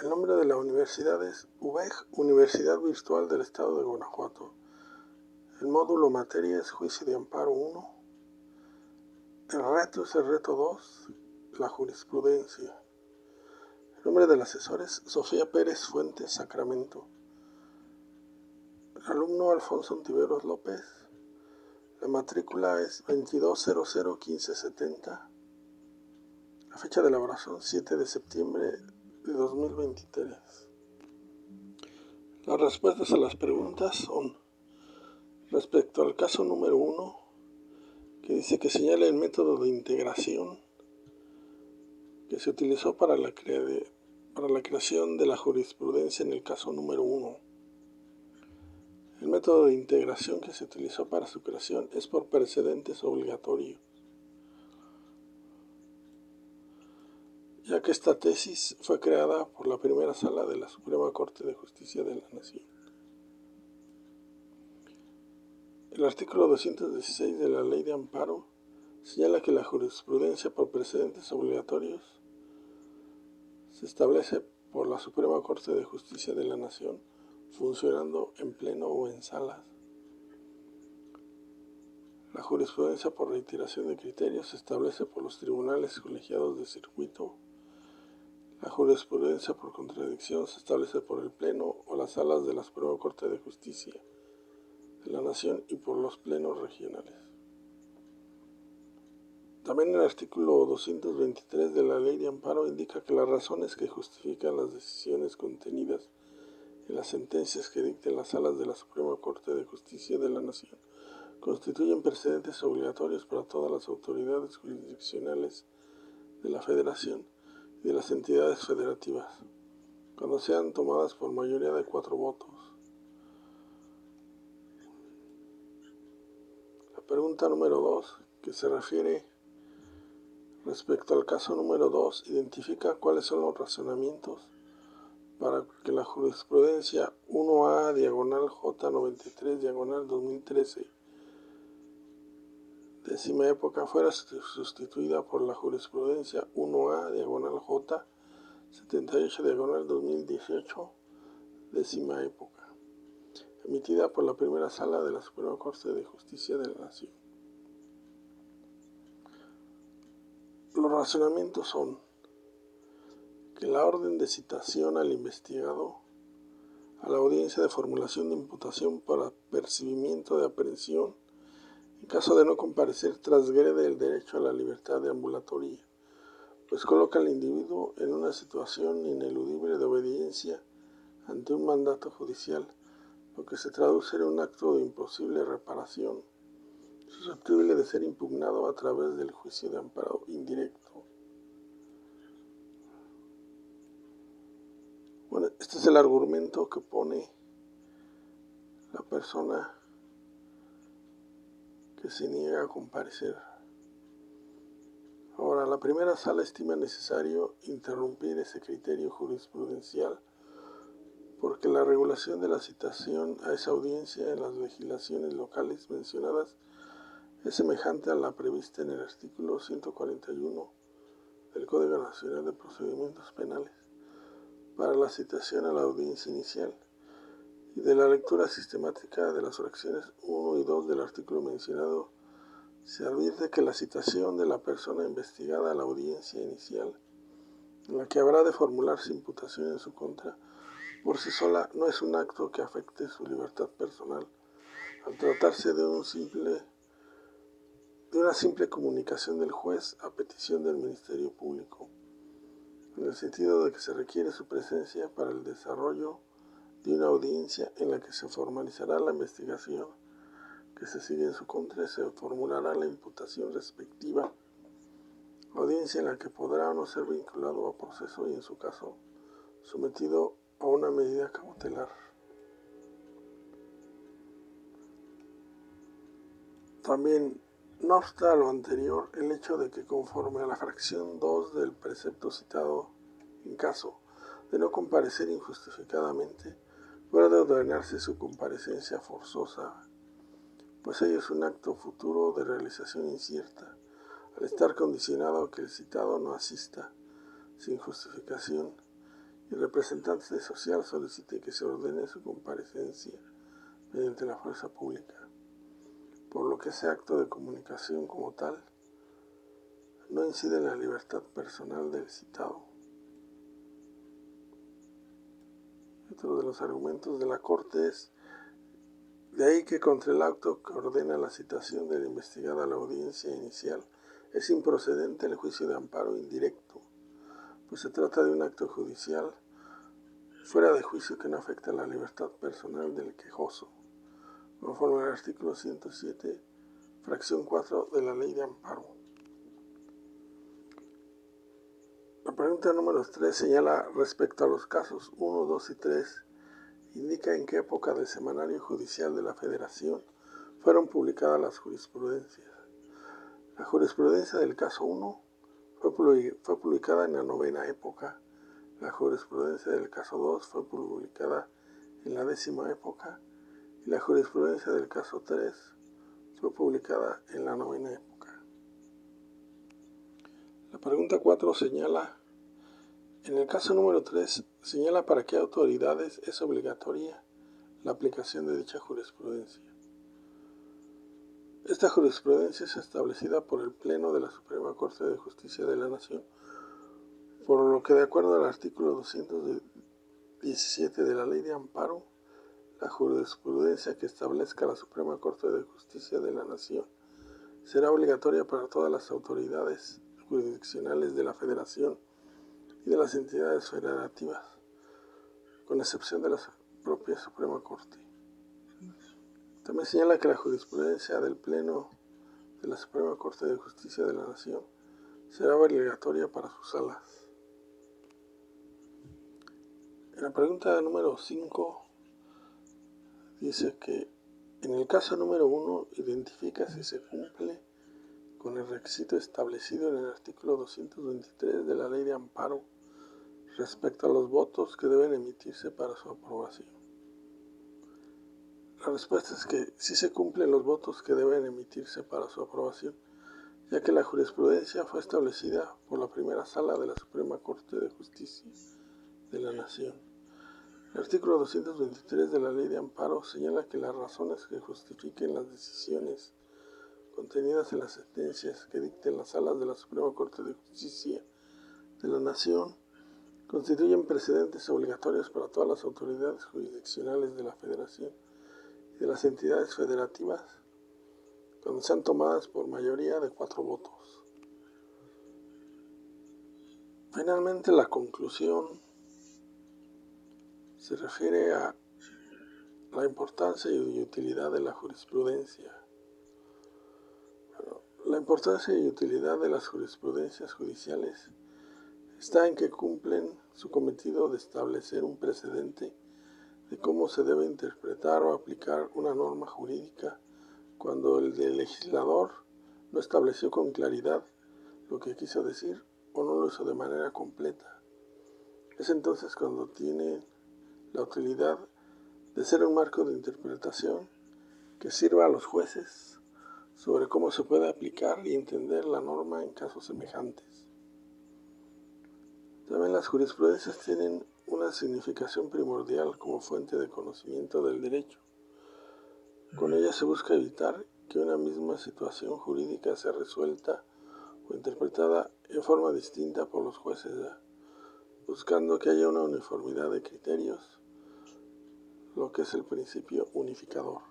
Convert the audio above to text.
El nombre de la universidad es UVEG, Universidad Virtual del Estado de Guanajuato. El módulo materia es Juicio de Amparo 1. El reto es el reto 2, la jurisprudencia. El nombre del asesor es Sofía Pérez Fuentes Sacramento. El alumno Alfonso Ontiveros López. La matrícula es 22001570. La fecha de elaboración 7 de septiembre de 2023. Las respuestas a las preguntas son: respecto al caso número 1, que dice que señala el método de integración que se utilizó para la creación de la jurisprudencia en el caso número 1. El método de integración que se utilizó para su creación es por precedentes obligatorios, ya que esta tesis fue creada por la primera sala de la Suprema Corte de Justicia de la Nación. El artículo 216 de la Ley de Amparo señala que la jurisprudencia por precedentes obligatorios se establece por la Suprema Corte de Justicia de la Nación, funcionando en pleno o en salas. La jurisprudencia por reiteración de criterios se establece por los tribunales colegiados de circuito. La jurisprudencia por contradicción se establece por el pleno o las salas de la Suprema Corte de Justicia de la Nación y por los plenos regionales. También el artículo 223 de la Ley de Amparo indica que las razones que justifican las decisiones contenidas en las sentencias que dicten las salas de la Suprema Corte de Justicia de la Nación constituyen precedentes obligatorios para todas las autoridades jurisdiccionales de la Federación y de las entidades federativas, cuando sean tomadas por mayoría de 4 votos. La pregunta número 2, que se refiere respecto al caso número 2, identifica cuáles son los razonamientos para que la jurisprudencia 1A /J93 /2013 décima época fuera sustituida por la jurisprudencia 1A /J 78 /2018 décima época, emitida por la primera sala de la Suprema Corte de Justicia de la Nación. Los razonamientos son que la orden de citación al investigado a la audiencia de formulación de imputación para apercibimiento de aprehensión en caso de no comparecer transgrede el derecho a la libertad de ambulatoria, pues coloca al individuo en una situación ineludible de obediencia ante un mandato judicial, lo que se traduce en un acto de imposible reparación, susceptible de ser impugnado a través del juicio de amparo indirecto. Bueno, este es el argumento que pone la persona que se niega a comparecer. Ahora, la primera sala estima necesario interrumpir ese criterio jurisprudencial porque la regulación de la citación a esa audiencia en las legislaciones locales mencionadas es semejante a la prevista en el artículo 141 del Código Nacional de Procedimientos Penales para la citación a la audiencia inicial, y de la lectura sistemática de las fracciones 1 y 2 del artículo mencionado se advierte que la citación de la persona investigada a la audiencia inicial, en la que habrá de formularse imputación en su contra, por sí sola no es un acto que afecte su libertad personal, al tratarse de una simple comunicación del juez a petición del Ministerio Público, en el sentido de que se requiere su presencia para el desarrollo de una audiencia en la que se formalizará la investigación que se sigue en su contra y se formulará la imputación respectiva, audiencia en la que podrá o no ser vinculado a proceso y, en su caso, sometido a una medida cautelar. También, no obsta a lo anterior, el hecho de que, conforme a la fracción 2 del precepto citado, en caso de no comparecer injustificadamente, puede ordenarse su comparecencia forzosa, pues ello es un acto futuro de realización incierta, al estar condicionado a que el citado no asista sin justificación y el representante social solicite que se ordene su comparecencia mediante la fuerza pública, por lo que ese acto de comunicación como tal no incide en la libertad personal del citado. Otro de los argumentos de la Corte es: de ahí que contra el acto que ordena la citación del investigado a la audiencia inicial es improcedente el juicio de amparo indirecto, pues se trata de un acto judicial fuera de juicio que no afecta la libertad personal del quejoso, conforme al artículo 107, fracción 4 de la Ley de Amparo. La pregunta número 3 señala respecto a los casos 1, 2 y 3, indica en qué época del Semanario Judicial de la Federación fueron publicadas las jurisprudencias. La jurisprudencia del caso 1 fue publicada en la 9ª época. La jurisprudencia del caso 2 fue publicada en la 10ª época y la jurisprudencia del caso 3 fue publicada en la 9ª época. La pregunta 4 señala, en el caso número 3, señala para qué autoridades es obligatoria la aplicación de dicha jurisprudencia. Esta jurisprudencia es establecida por el Pleno de la Suprema Corte de Justicia de la Nación, por lo que de acuerdo al artículo 217 de la Ley de Amparo, la jurisprudencia que establezca la Suprema Corte de Justicia de la Nación será obligatoria para todas las autoridades jurisdiccionales de la Federación y de las entidades federativas, con excepción de la propia Suprema Corte. También señala que la jurisprudencia del Pleno de la Suprema Corte de Justicia de la Nación será obligatoria para sus salas. En la pregunta número 5 dice que en el caso número 1 identifica si se cumple con el requisito establecido en el artículo 223 de la Ley de Amparo respecto a los votos que deben emitirse para su aprobación. La respuesta es que sí se cumplen los votos que deben emitirse para su aprobación, ya que la jurisprudencia fue establecida por la primera sala de la Suprema Corte de Justicia de la Nación. El artículo 223 de la Ley de Amparo señala que las razones que justifiquen las decisiones contenidas en las sentencias que dicten las salas de la Suprema Corte de Justicia de la Nación constituyen precedentes obligatorios para todas las autoridades jurisdiccionales de la Federación y de las entidades federativas cuando sean tomadas por mayoría de 4 votos. Finalmente, la conclusión se refiere a la importancia y utilidad de la jurisprudencia. La importancia y utilidad de las jurisprudencias judiciales está en que cumplen su cometido de establecer un precedente de cómo se debe interpretar o aplicar una norma jurídica cuando el legislador no estableció con claridad lo que quiso decir o no lo hizo de manera completa. Es entonces cuando tiene la utilidad de ser un marco de interpretación que sirva a los jueces sobre cómo se puede aplicar y entender la norma en casos semejantes. También las jurisprudencias tienen una significación primordial como fuente de conocimiento del derecho. Con ellas se busca evitar que una misma situación jurídica sea resuelta o interpretada en forma distinta por los jueces, buscando que haya una uniformidad de criterios, lo que es el principio unificador.